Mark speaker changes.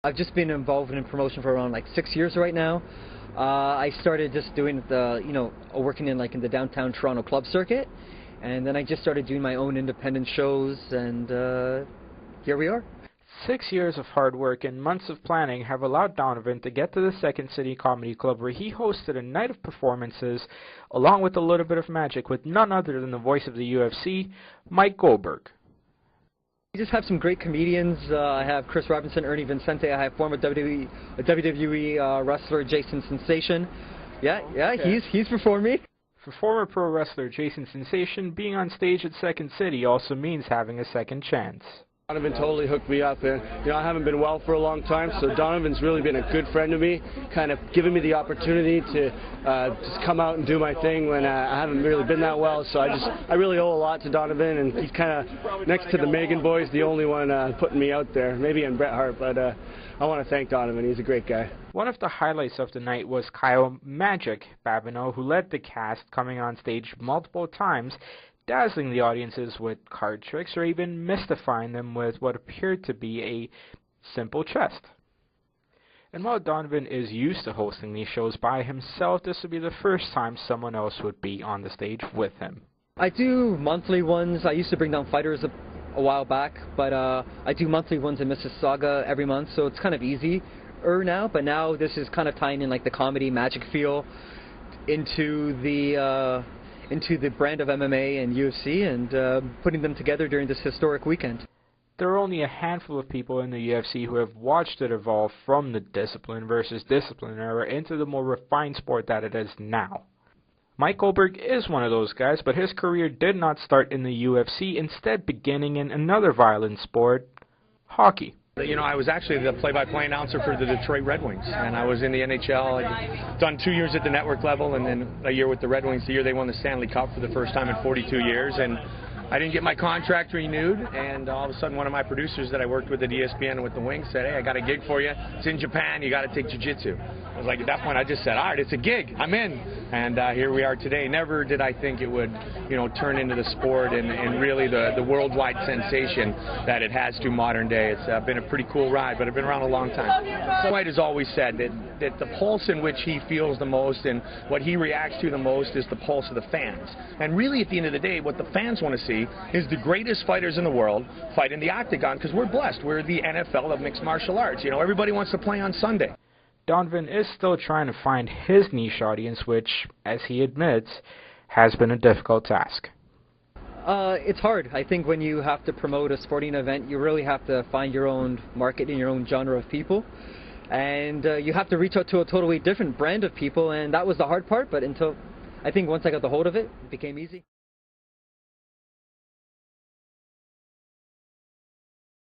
Speaker 1: I've just been involved in promotion for around like 6 years right now. I started just doing working in the downtown Toronto club circuit, and then I just started doing my own independent shows, and here we are.
Speaker 2: 6 years of hard work and months of planning have allowed Donovan to get to the Second City Comedy Club, where he hosted a night of performances along with a little bit of magic with none other than the voice of the UFC, Mike Goldberg.
Speaker 1: We just have some great comedians. I have Chris Robinson, Ernie Vincente. I have former WWE wrestler Jason Sensation. Okay. He's performing.
Speaker 2: For former pro wrestler Jason Sensation, being on stage at Second City also means having a second chance.
Speaker 3: Donovan totally hooked me up, and I haven't been well for a long time, so Donovan's really been a good friend to me, kind of giving me the opportunity to just come out and do my thing when I haven't really been that well. So I really owe a lot to Donovan, and he's kind of, next to the Megan boys, the only one putting me out there, maybe in Bret Hart, but I want to thank Donovan. He's a great guy.
Speaker 2: One of the highlights of the night was Kyle "Magic" Babineau, who led the cast, coming on stage multiple times, dazzling the audiences with card tricks or even mystifying them with what appeared to be a simple chest. And while Donovan is used to hosting these shows by himself, this would be the first time someone else would be on the stage with him.
Speaker 1: I do monthly ones. I used to bring down fighters a while back, but I do monthly ones in Mississauga every month, so it's kind of easier now. But now this is kind of tying in the comedy magic feel into the brand of MMA and UFC, and putting them together during this historic weekend.
Speaker 2: There are only a handful of people in the UFC who have watched it evolve from the discipline versus discipline era into the more refined sport that it is now. Mike Goldberg is one of those guys, but his career did not start in the UFC, instead beginning in another violent sport, hockey.
Speaker 4: I was actually the play-by-play announcer for the Detroit Red Wings, and I was in the NHL. I'd done 2 years at the network level and then a year with the Red Wings. The year they won the Stanley Cup for the first time in 42 years, and I didn't get my contract renewed, and all of a sudden one of my producers that I worked with at ESPN and with the Wings said, "Hey, I got a gig for you. It's in Japan. You got to take jiu-jitsu." I was like, at that point I just said, all right, it's a gig. I'm in. And here we are today. Never did I think it would, turn into the sport and really the worldwide sensation that it has to modern day. It's been a pretty cool ride, but I've been around a long time. White has always said that the pulse in which he feels the most and what he reacts to the most is the pulse of the fans. And really, at the end of the day, what the fans want to see is the greatest fighters in the world fight in the octagon, because we're blessed. We're the NFL of mixed martial arts. Everybody wants to play on Sunday.
Speaker 2: Donovan is still trying to find his niche audience, which, as he admits, has been a difficult task.
Speaker 1: It's hard. I think when you have to promote a sporting event, you really have to find your own market and your own genre of people. And you have to reach out to a totally different brand of people, and that was the hard part, but I think once I got the hold of it, it became easy.